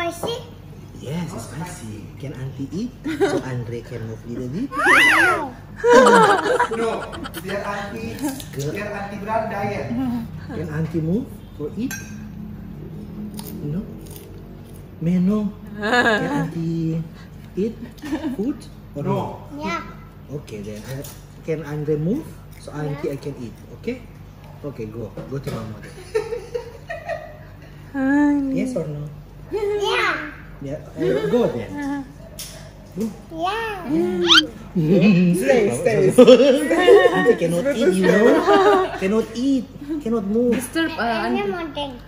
spicy? Yes, it's spicy. Can auntie eat? So Andre can move little bit. No, biar anti berat diet. Can auntie move or eat? No. Meno. Can auntie eat food or no? Yeah. Okay then. Can Andre move? So auntie I can eat. Okay? Okay, go. Go to mama. Yes or no? Yeah. Yeah. Go then. Go. Yeah. Stay. Auntie cannot eat, you know? Cannot eat. Cannot move. Ini monteng.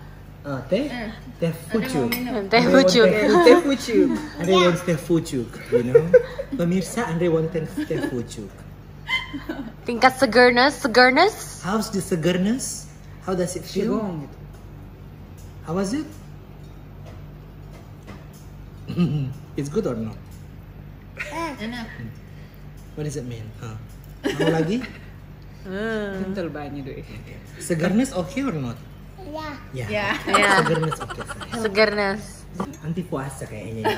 Teh? Teh fucuk. Teh fucuk. Teh fucuk. Andre wants teh fucuk, you know? Pemirsa, Andre wants teh fucuk. Tingkat segernes. How's the segernes? How does it feel? How was it? It's good or no? What does it mean? Mau lagi? Kental banyak deh. Segernes okay or not? Ya. Ya. Ya. Segernes okay. Segernes. Anti puasa kayaknya.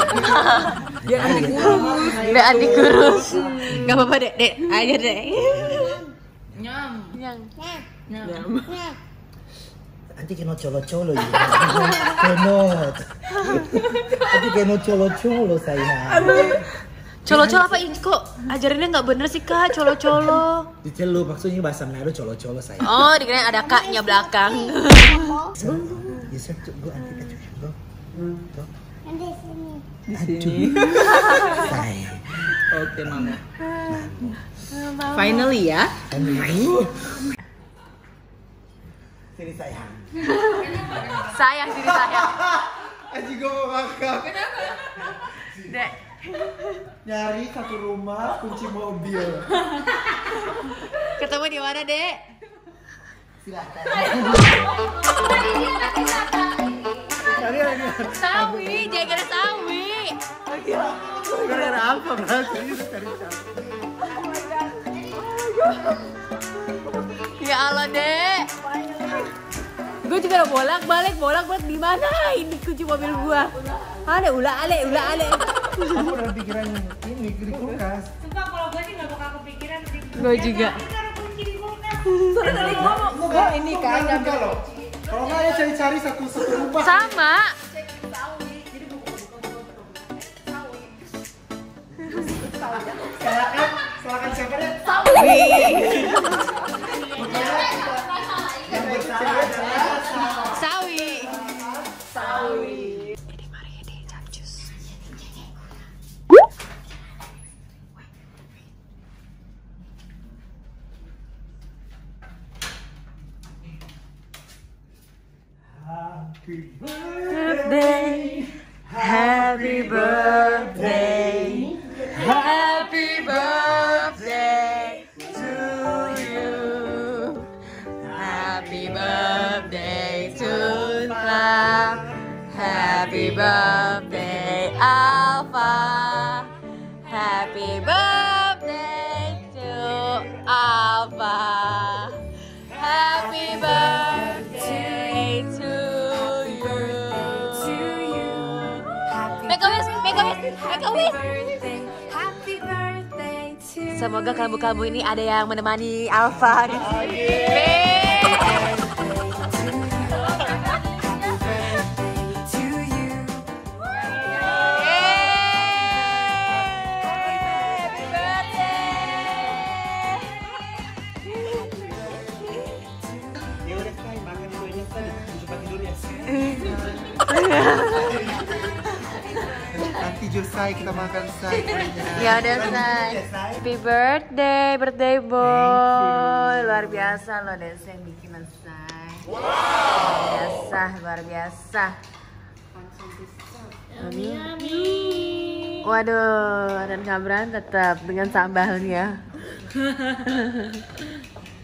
Biar anti kurus. Udah anti kurus. Gak apa-apa dek, aja dek. Yang. Nyam. Anti cannot colo-colo you. Cannot. Anti cannot colo-colo sayang. Colo-colo apa ini kok? Ajarinnya nggak bener sih kak, colo-colo. Dicelu maksudnya bahasa Manado colo-colo sayang. Oh, dikirain ada kaknya belakang. Yes sir, go anti kacau. Go. Go. Di sini. Di sini. Sayang. Oke mama. Finally ya. Sini sayang. Sayang sini sayang. Aji gue mau ngakak. Dek. Nyari satu rumah, kunci mobil. Ketemu di mana dek? Silahkan. Sawi, jaga sawi. Gara-gara apa berarti? Ya Allah dek. Gue juga udah bolak-balik di mana ini kunci mobil gua? Ada ule. Aku udah pikiran ini di kulkas. Sumpah kalau gue sih gak bakal kepikiran sih. Gue juga. Taruh kunci di kulkas. Soalnya tadi gua ini kan Enggak loh. Kalau nggak ya cari-cari satu rumah. Sama. Silakan siapa deh? Sawi. Ini mari ini capcus. Happy birthday to you. Happy birthday to Love. Happy birthday Alpha. Happy birthday to Alpha. Happy birthday to you. Make a wish. Semoga kamu ini ada yang menemani Alpha di sini. Ya udah say, makan kuenya tadi di tempat tidurnya. Nanti jur say kita makan say kuenya. Ya udah say. Happy birthday boy. Luar biasa loh Desa yang bikinan say. Luar biasa. Waduh, dan Kamran tetap dengan sambalnya.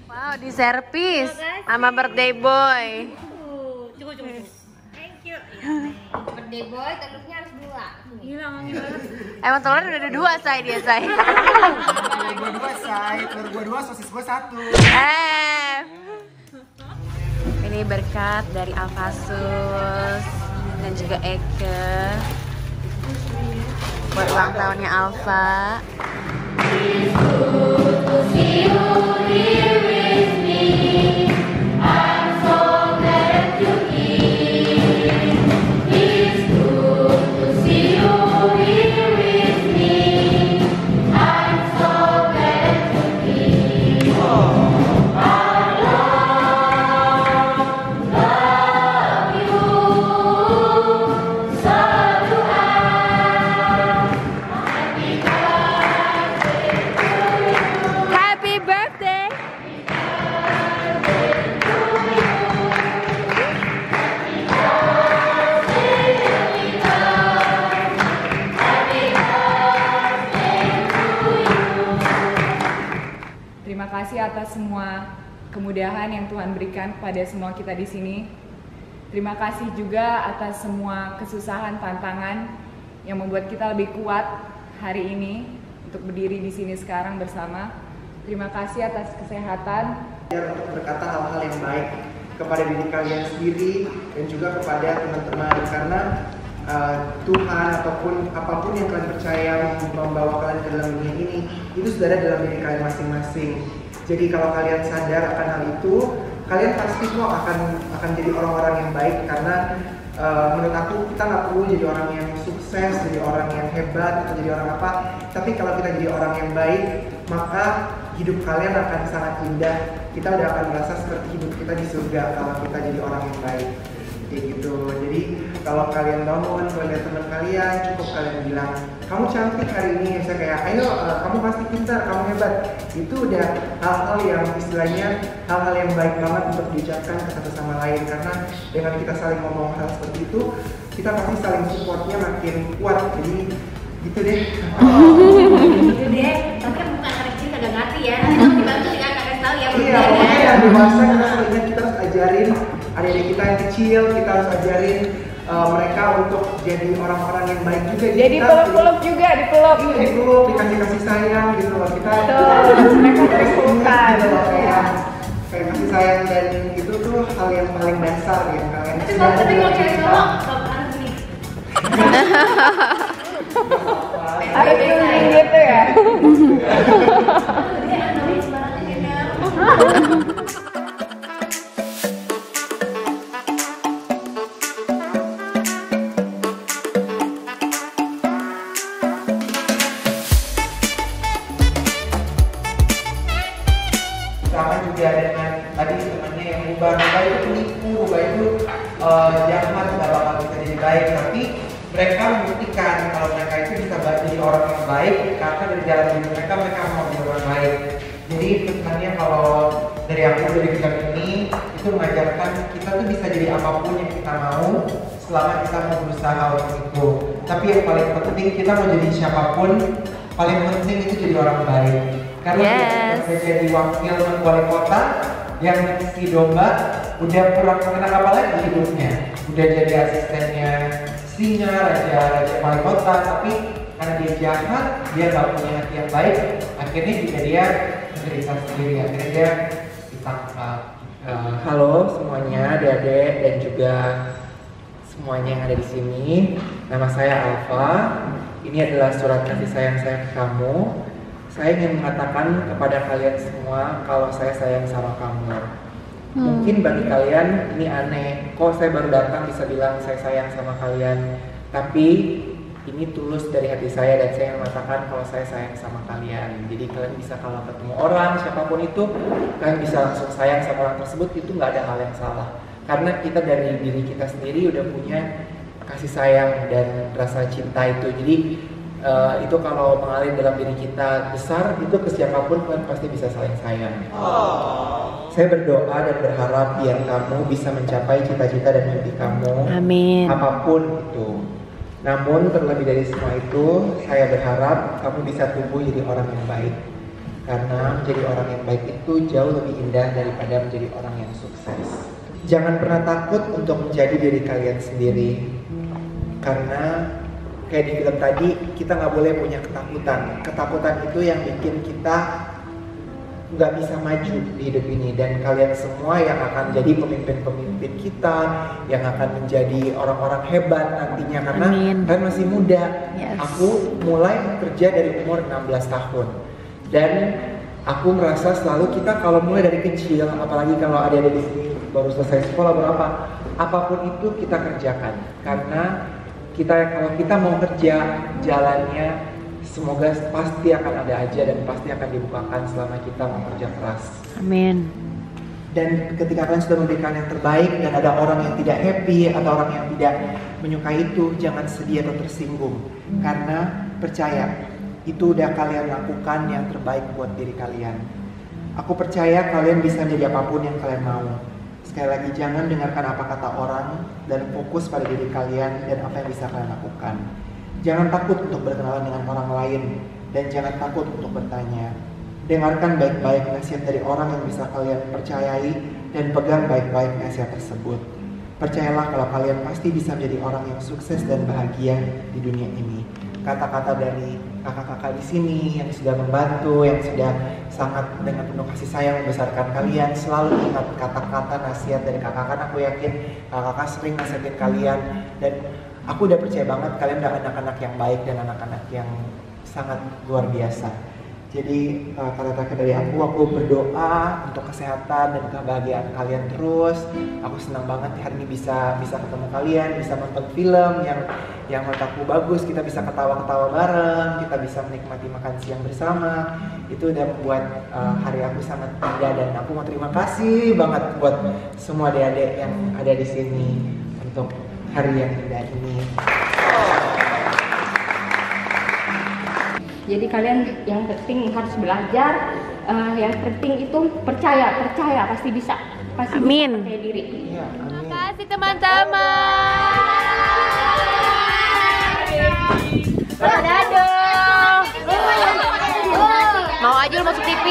Wow, diservis sama birthday boy. Coba. Thank you. Birthday boy telurnya harus 2. Gila. Emang telur udah ada 2 say dia say. Gua 2 say, telur gua 2, sosis gua 1. Ini berkat dari Alfasus. dan juga Eke buat ulang tahunnya Alfa. Terima kasih atas semua kemudahan yang Tuhan berikan kepada semua kita di sini. Terima kasih juga atas semua kesusahan, tantangan yang membuat kita lebih kuat hari ini untuk berdiri di sini sekarang bersama. Terima kasih atas kesehatan. Untuk berkata hal-hal yang baik kepada diri kalian sendiri dan juga kepada teman-teman, karena Tuhan ataupun apapun yang kalian percaya membawa kalian ke dalam dunia ini itu sudah ada dalam diri kalian masing-masing. Jadi kalau kalian sadar akan hal itu, kalian pasti kok akan jadi orang-orang yang baik, karena menurut aku kita nggak perlu jadi orang yang sukses, jadi orang yang hebat atau jadi orang apa, tapi kalau kita jadi orang yang baik, maka hidup kalian akan sangat indah. Kita udah akan merasa seperti hidup kita di surga kalau kita jadi orang yang baik. Kayak gitu. Jadi kalau kalian bangun, kalau lihat teman kalian, cukup kalian bilang, kamu cantik hari ini. Saya kayak, ayo kamu pasti pintar, kamu hebat. Itu udah hal-hal yang istilahnya hal-hal yang baik banget untuk diucapkan ke satu sama lain. Karena dengan kita saling ngomong hal seperti itu, kita pasti saling supportnya makin kuat. Jadi gitu deh. Gitu deh. Tapi kan bukan anak kecil kagak ngerti ya. Nanti kalau dibantu juga kagak tahu ya. Iya, pokoknya yang dewasa kita sebenarnya kita harus ajarin adik-adik kita yang kecil, kita harus ajarin mereka untuk jadi orang-orang yang baik juga. Jadi peluk-peluk juga, dipeluk. Iya, dipeluk, dikasih kasih sayang gitu loh. Kita mereka terus pelukan. gitu loh, kayak kasih sayang, dan itu tuh hal yang paling dasar gitu kalian. Tapi kalau cewek cowok, kalau anak gini. Harus tunjuk gitu ya. Dia anak gini sembarangan ya. Sama juga dengan tadi temannya yang Rubah itu penipu, Rubah itu jahat, tidak bakal bisa jadi baik, tapi mereka membuktikan kalau mereka itu bisa jadi orang yang baik karena dari jalan hidup mereka mau jadi orang baik. Jadi pesannya kalau dari aku dari film ini itu mengajarkan kita tuh bisa jadi apapun yang kita mau selama kita mau berusaha untuk itu. Tapi yang paling penting kita mau jadi siapapun, paling penting itu jadi orang baik. Karena kita jadi wakil wali kota yang si domba udah kurang kenal apa lagi hidupnya, udah jadi asistennya singa, raja wali kota, tapi karena dia jahat, dia gak punya hati yang baik, akhirnya juga dia menderita sendiri, akhirnya dia ditangkap. Halo semuanya, adik-adik dan juga semuanya yang ada di sini. Nama saya Alfa. Ini adalah surat kasih sayang saya ke kamu. Saya ingin mengatakan kepada kalian semua kalau saya sayang sama kamu. Mungkin bagi kalian ini aneh, kok saya baru datang bisa bilang saya sayang sama kalian. Tapi ini tulus dari hati saya dan saya ingin mengatakan kalau saya sayang sama kalian. Jadi kalian bisa kalau ketemu orang, siapapun itu, kalian bisa langsung sayang sama orang tersebut, itu nggak ada hal yang salah. Karena kita dari diri kita sendiri udah punya kasih sayang dan rasa cinta itu. Jadi itu kalau mengalir dalam diri kita besar, itu ke siapapun kalian pasti bisa saling sayang. Saya berdoa dan berharap biar kamu bisa mencapai cita-cita dan mimpi kamu. Amin. Apapun itu. Namun terlebih dari semua itu, saya berharap kamu bisa tumbuh jadi orang yang baik. Karena menjadi orang yang baik itu jauh lebih indah daripada menjadi orang yang sukses. Jangan pernah takut untuk menjadi diri kalian sendiri. Karena kayak di film tadi, kita nggak boleh punya ketakutan. Ketakutan itu yang bikin kita nggak bisa maju di hidup ini, dan kalian semua yang akan jadi pemimpin-pemimpin kita, yang akan menjadi orang-orang hebat nantinya karena kalian masih muda. Yes. Aku mulai kerja dari umur 16 tahun dan aku merasa selalu kita kalau mulai dari kecil, apalagi kalau ada di sini baru selesai sekolah berapa, apapun itu kita kerjakan karena kalau kita mau kerja jalannya semoga pasti akan ada aja dan pasti akan dibukakan selama kita mau kerja keras. Amin. Dan ketika kalian sudah memberikan yang terbaik dan ada orang yang tidak happy atau orang yang tidak menyukai itu, jangan sedih atau tersinggung. Karena percaya, itu udah kalian lakukan yang terbaik buat diri kalian. Aku percaya kalian bisa menjadi apapun yang kalian mau. Sekali lagi, jangan dengarkan apa kata orang dan fokus pada diri kalian dan apa yang bisa kalian lakukan. Jangan takut untuk berkenalan dengan orang lain dan jangan takut untuk bertanya. Dengarkan baik-baik nasihat dari orang yang bisa kalian percayai dan pegang baik-baik nasihat tersebut. Percayalah kalau kalian pasti bisa menjadi orang yang sukses dan bahagia di dunia ini. Kata-kata dari kakak-kakak di sini yang sudah membantu, yang sudah sangat dengan penuh kasih sayang membesarkan kalian, selalu ingat kata-kata nasihat dari kakak-kakak. Aku yakin kakak-kakak sering nasihatin kalian dan aku udah percaya banget kalian udah anak-anak yang baik dan anak-anak yang sangat luar biasa. Jadi kata-kata dari aku berdoa untuk kesehatan dan kebahagiaan kalian terus. Aku senang banget hari ini bisa ketemu kalian, bisa nonton film yang menurut aku bagus. Kita bisa ketawa-ketawa bareng, kita bisa menikmati makan siang bersama. Itu udah membuat hari aku sangat indah dan aku mau terima kasih banget buat semua adik-adik yang ada di sini untuk hari yang indah ini. Jadi kalian yang penting harus belajar, yang penting itu percaya pasti bisa, pasti Amin. bisa percaya diri. Iya, amin. Terima kasih teman-teman. Dado. Mau aja lu masuk TV.